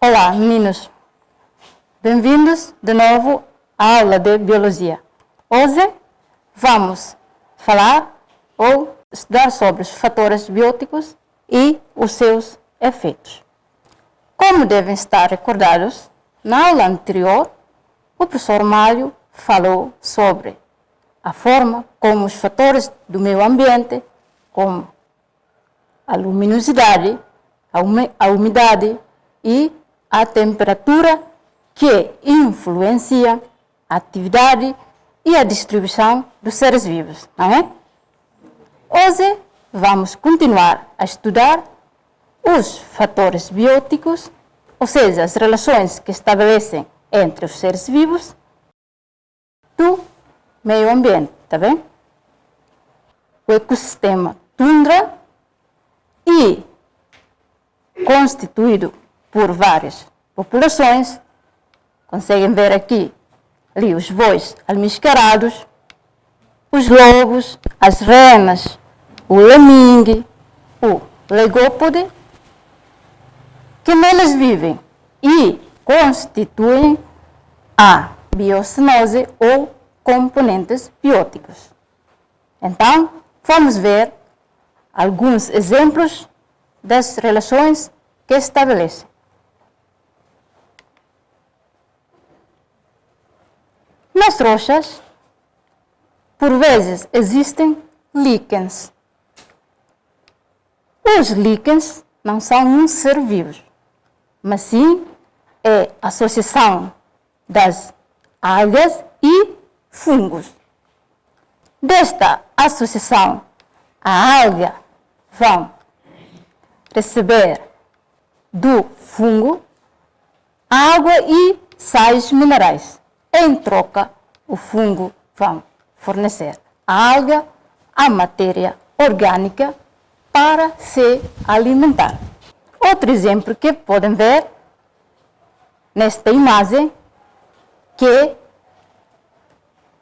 Olá, meninos. Bem-vindos de novo à aula de Biologia. Hoje vamos falar ou estudar sobre os fatores bióticos e os seus efeitos. Como devem estar recordados, na aula anterior, o professor Mário falou sobre a forma como os fatores do meio ambiente, como a luminosidade, a umidade e a temperatura, que influencia a atividade e a distribuição dos seres vivos, não é? Hoje vamos continuar a estudar os fatores bióticos, ou seja, as relações que estabelecem entre os seres vivos do meio ambiente, tá bem? O ecossistema tundra e constituído por várias populações. Conseguem ver aqui ali os bois almiscarados, os lobos, as renas, o lamingue, o legópode, que neles vivem e constituem a biocenose ou componentes bióticos. Então, vamos ver alguns exemplos das relações que estabelecem. Nas rochas, por vezes, existem líquens. Os líquens não são um ser vivo, mas sim é a associação das algas e fungos. Desta associação, a alga vai receber do fungo água e sais minerais. Em troca, o fungo vai fornecer à alga a matéria orgânica para se alimentar. Outro exemplo que podem ver nesta imagem, que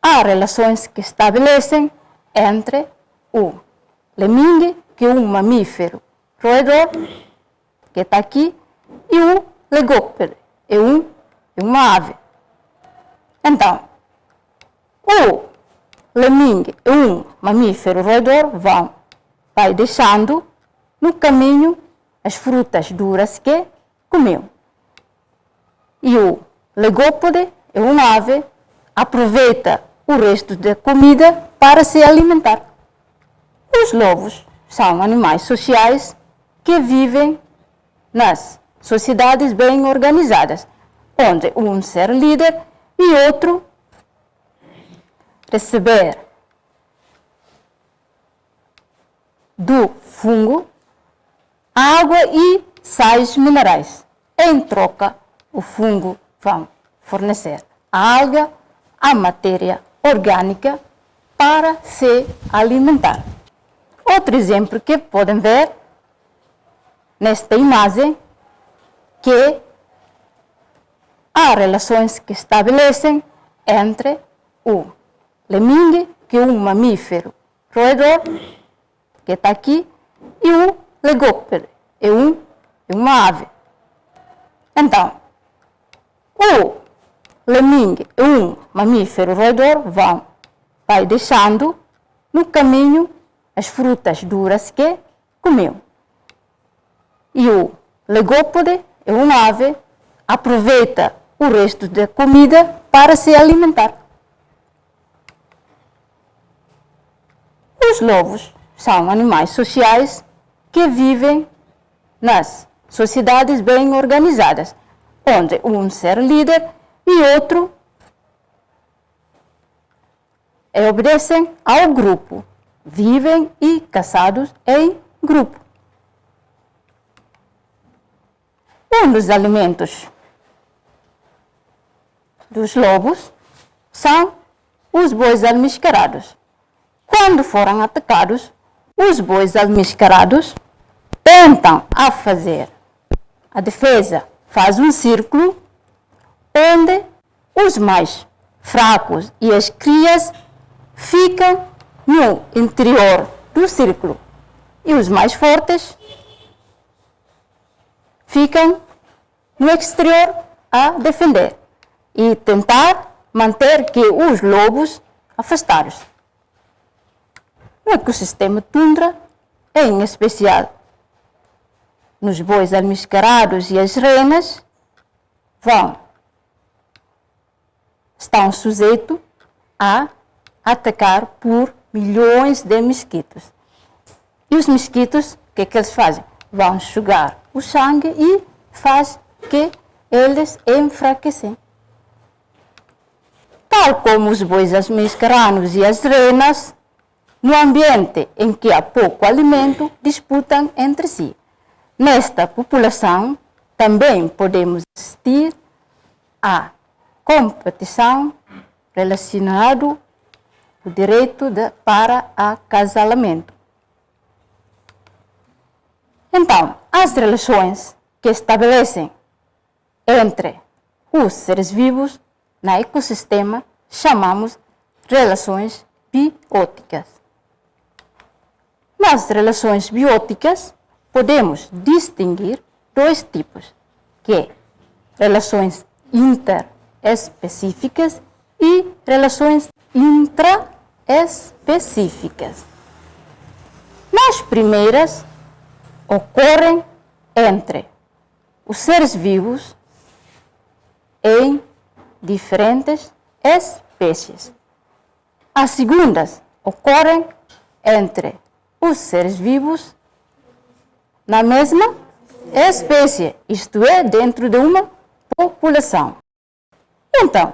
há relações que estabelecem entre o lamingue, que é um mamífero roedor, que está aqui, e o legópode, é uma ave. Então, o lamingue é um mamífero roedor, vai deixando no caminho as frutas duras que comeu. E o legópode é uma ave, aproveita o resto da comida para se alimentar. Os lobos são animais sociais que vivem nas sociedades bem organizadas, onde um ser líder e outro receber do fungo água e sais minerais. Em troca, o fungo vai fornecer à alga a matéria orgânica para se alimentar. Outro exemplo que podem ver nesta imagem, que há relações que estabelecem entre o lamingue, que é um mamífero roedor, que está aqui, e o legópode, é uma ave. Então, o lamingue é um mamífero roedor, vai deixando no caminho as frutas duras que comeu. E o legópode é uma ave, aproveita o resto da comida para se alimentar. Os lobos são animais sociais que vivem nas sociedades bem organizadas, onde um ser líder e outro obedecem ao grupo, vivem e caçados em grupo. Um dos alimentos dos lobos são os bois almiscarados. Quando foram atacados, os bois almiscarados tentam a fazer a defesa, faz um círculo onde os mais fracos e as crias ficam no interior do círculo e os mais fortes ficam no exterior a defender e tentar manter que os lobos afastados. No ecossistema tundra, em especial nos bois almiscarados e as renas, estão sujeitos a atacar por milhões de mosquitos. E os mosquitos, o que eles fazem? Vão sugar o sangue e faz que eles enfraquecem. Tal como os bois almiscarados e as renas, no ambiente em que há pouco alimento, disputam entre si. Nesta população, também podemos assistir à competição relacionada ao direito para acasalamento. Então, as relações que estabelecem entre os seres vivos no ecossistema chamamos relações bióticas. Nas relações bióticas, podemos distinguir dois tipos, que é relações interespecíficas e relações intraespecíficas. Nas primeiras, ocorrem entre os seres vivos em diferentes espécies. As segundas ocorrem entre os seres vivos na mesma espécie, isto é, dentro de uma população. Então,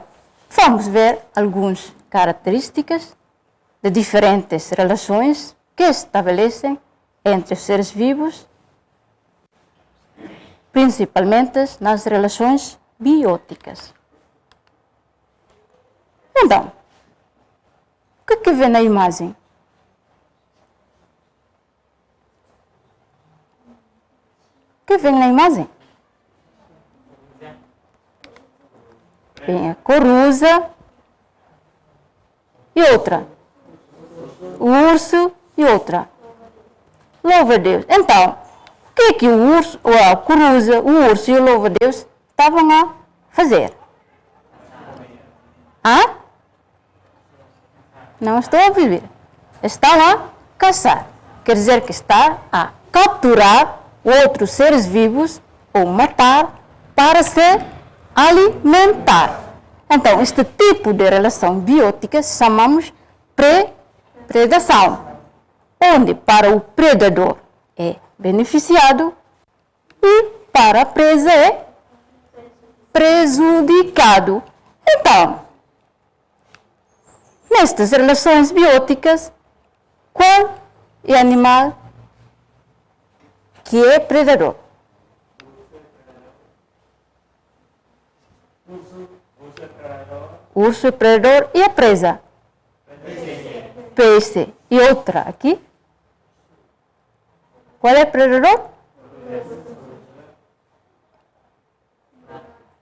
vamos ver algumas características de diferentes relações que estabelecem entre os seres vivos, principalmente nas relações bióticas. Então, o que vê na imagem? O que vem na imagem? Vem a coruja e outra. O urso e outra. Louva a Deus. Então, o que o urso, ou a coruja, o urso e o louva a Deus estavam a fazer? Não estou a viver. Estão a caçar. Quer dizer que está a capturar outros seres vivos ou matar para se alimentar. Então, este tipo de relação biótica chamamos predação, onde para o predador é beneficiado e para a presa é prejudicado. Então, nestas relações bióticas, qual é o animal que é predador? Urso é predador e a presa? Peixe. E outra aqui? Qual é o predador?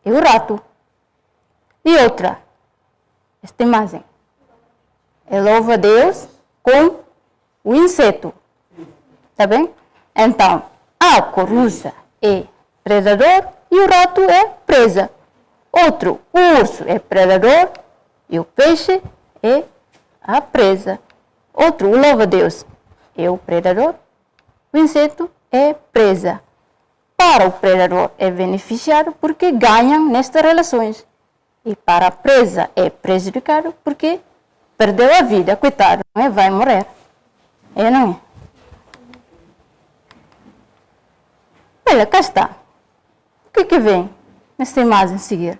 É o rato. E outra? Esta imagem. É louva a Deus com o inseto. Está bem? Então, a coruja é predador e o rato é presa. Outro, o urso é predador e o peixe é a presa. Outro, o louva-a-Deus é o predador, o inseto é presa. Para o predador é beneficiado porque ganham nestas relações. E para a presa é prejudicado porque perdeu a vida, coitado, não é? Vai morrer. É, não é? Olha, cá está. O que vem nesta imagem a seguir?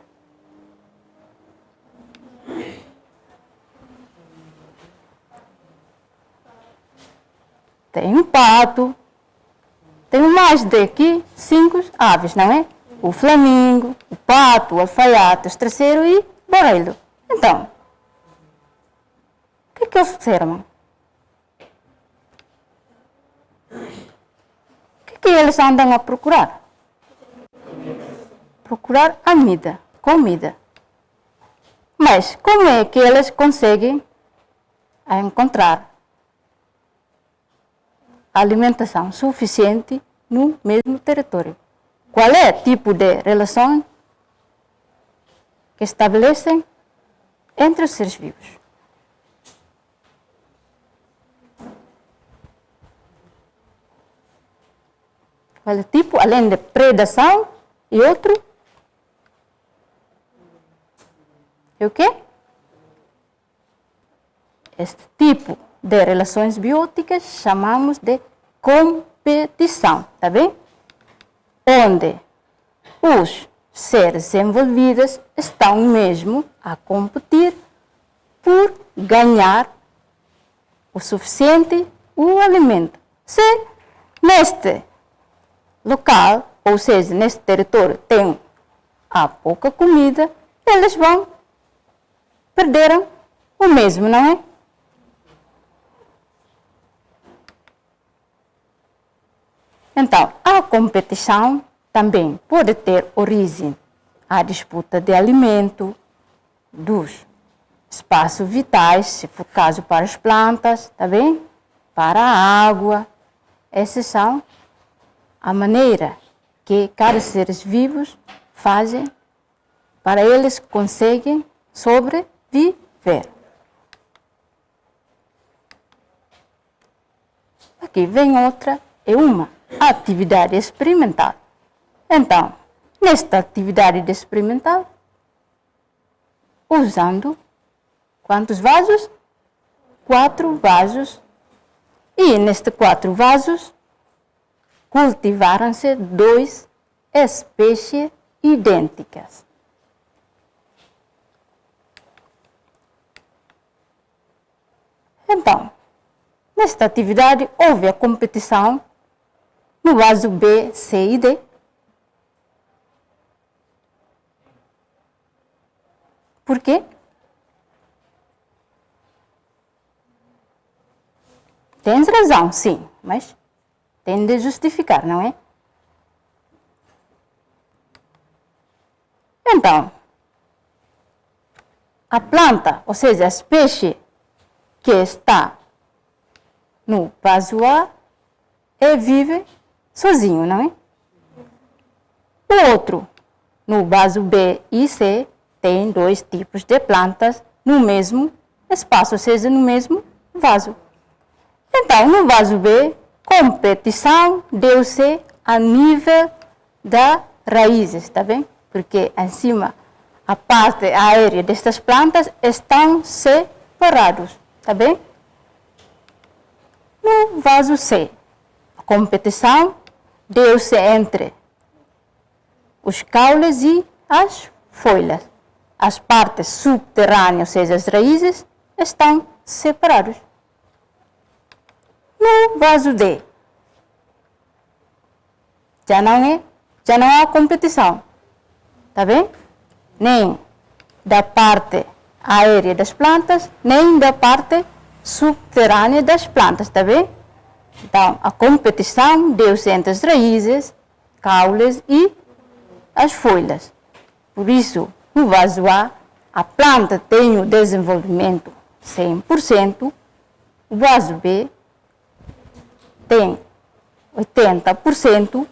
Tem um pato, tem mais de aqui 5 aves, não é? O flamingo, o pato, o alfaiate, o estraceiro e o borrelho. Então, o que eles observam? O que eles andam a procurar? Procurar comida. Mas como é que eles conseguem encontrar alimentação suficiente no mesmo território? qual é o tipo de relação que estabelecem entre os seres vivos. Qual é o tipo, além de predação, e outro? É o quê? Este tipo de relações bióticas chamamos de competição, tá bem? Onde os seres envolvidos estão mesmo a competir por ganhar o suficiente o alimento. Se neste local, ou seja, neste território há pouca comida, eles vão perder o mesmo, não é? Então, a competição também pode ter origem à disputa de alimento, dos espaços vitais, se for caso para as plantas, tá bem? Para a água. Essas são a maneira que cada ser vivos fazem para eles conseguem sobreviver. Aqui vem outra, é uma atividade experimental. Então, nesta atividade experimental, usando quantos vasos? 4 vasos. E nestes 4 vasos, cultivaram-se 2 espécies idênticas. Então, nesta atividade houve a competição no vaso B, C e D. Por quê? Tens razão, sim, mas tem de justificar, não é? Então, a planta, ou seja, a espécie que está no vaso A, vive sozinho, não é? O outro, no vaso B e C, tem 2 tipos de plantas no mesmo espaço, ou seja, no mesmo vaso. Então, no vaso B, competição deu-se a nível das raízes, tá bem? Porque em cima, a parte aérea destas plantas estão separados, tá bem? No vaso C, a competição deu-se entre os caules e as folhas. As partes subterrâneas, ou seja, as raízes, estão separadas. No vaso D, já não há competição, tá bem? Nem da parte aérea das plantas, nem da parte subterrânea das plantas, tá bem? Então, a competição deu-se entre as raízes, caules e as folhas. Por isso, no vaso a planta tem o desenvolvimento 100%, o vaso B tem 80%,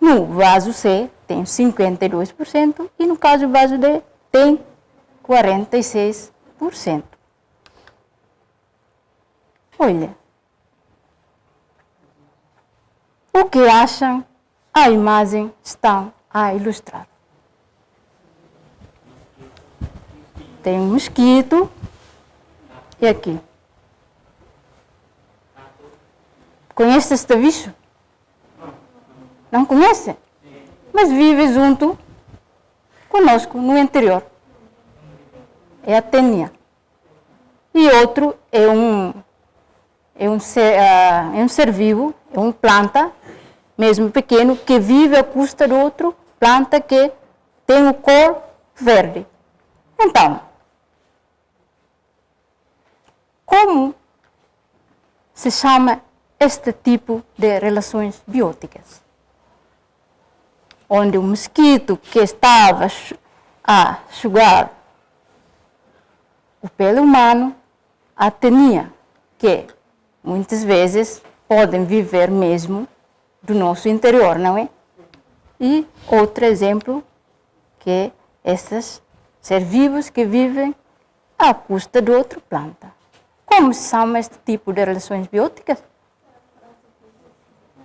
no vaso C tem 52% e no caso do vaso D tem 46%. Olha, o que acham? A imagem está a ilustrar. Tem um mosquito e aqui. Conhece este bicho? Não conhece? Mas vive junto conosco no interior. É a tênia. E outro é um ser vivo, é uma planta, mesmo pequeno, que vive à custa de outra planta que tem o cor verde. Então, como se chama este tipo de relações bióticas? Onde o mosquito que estava a sugar o pelo humano, a tenia, que muitas vezes podem viver mesmo do nosso interior, não é? E outro exemplo, que é esses seres vivos que vivem à custa de outra planta. Como se chama este tipo de relações bióticas?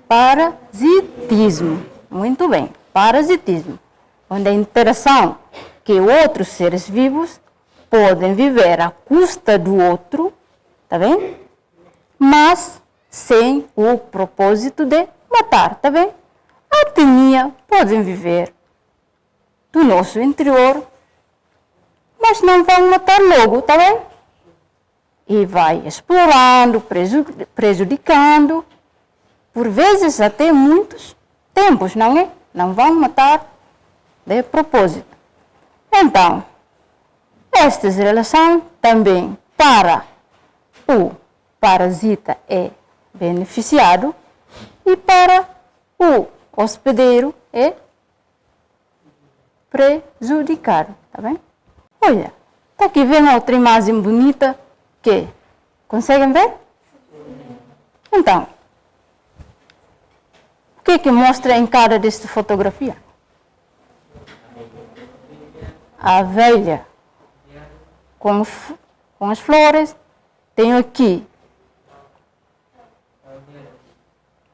Parasitismo. Muito bem, parasitismo. Onde a interação que outros seres vivos podem viver à custa do outro, tá bem? Mas sem o propósito de matar, tá bem? A tenia podem viver do nosso interior, mas não vão matar logo, tá bem? E vai explorando, prejudicando, por vezes até muitos tempos, não é? Não vão matar de propósito. Então, estas relações também para o parasita é beneficiado e para o hospedeiro é prejudicado, tá bem? Olha, tá aqui vem outra imagem bonita que conseguem ver? Então, o que que mostra em cada desta fotografia? A abelha com as flores. Tenho aqui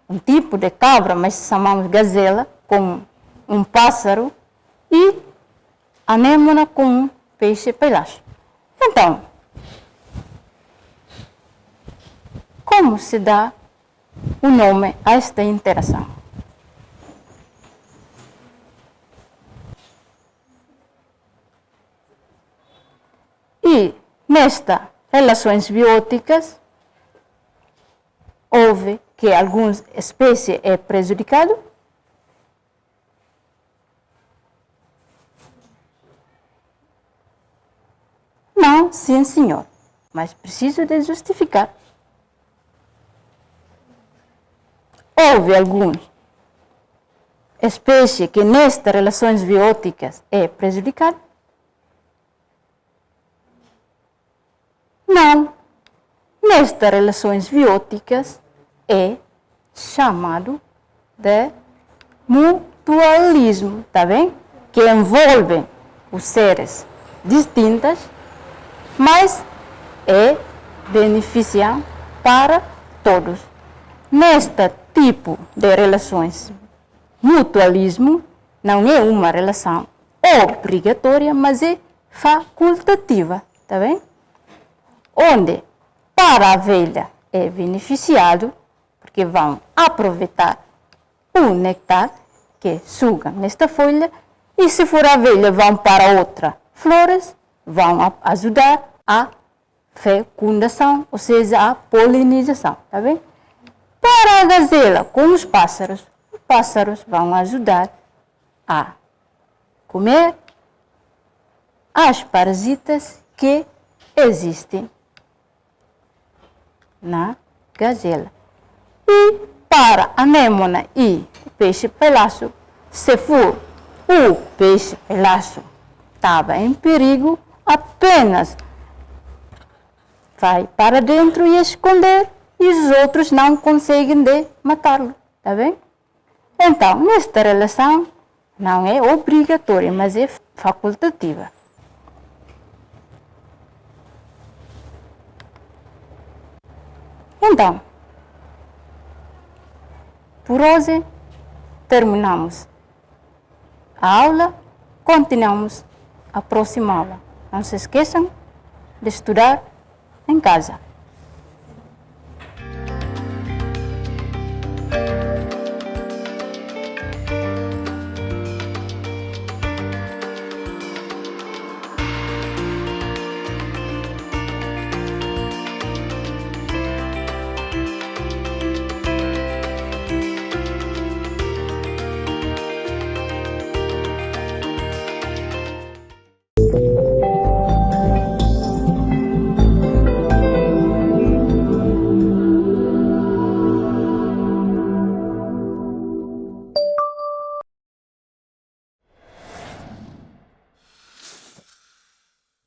um tipo de cabra, mas chamamos gazela, com um pássaro, e anêmona com um peixe pelágio. Então, como se dá o nome a esta interação? E nestas relações bióticas, houve que alguma espécie é prejudicada? Não, sim senhor, mas preciso de justificar. Houve alguma espécie que nestas relações bióticas é prejudicada? Não. Nestas relações bióticas é chamado de mutualismo, tá bem? Que envolve os seres distintos, mas é beneficial para todos. Neste tipo de relações, mutualismo não é uma relação obrigatória, mas é facultativa, tá bem? Onde para a abelha é beneficiado, porque vão aproveitar o néctar que sugam nesta folha, e se for a abelha vão para outra flores, vão ajudar a fecundação, ou seja, a polinização, tá bem? Para a gazela, com os pássaros vão ajudar a comer as parasitas que existem na gazela. E para a anêmona e o peixe pelágio, se for o peixe pelágio estava em perigo, apenas vai para dentro e esconder, e os outros não conseguem de matá-lo, tá bem? Então, nesta relação, não é obrigatória, mas é facultativa. Então, por hoje terminamos a aula, continuamos a próxima aula. Não se esqueçam de estudar em casa.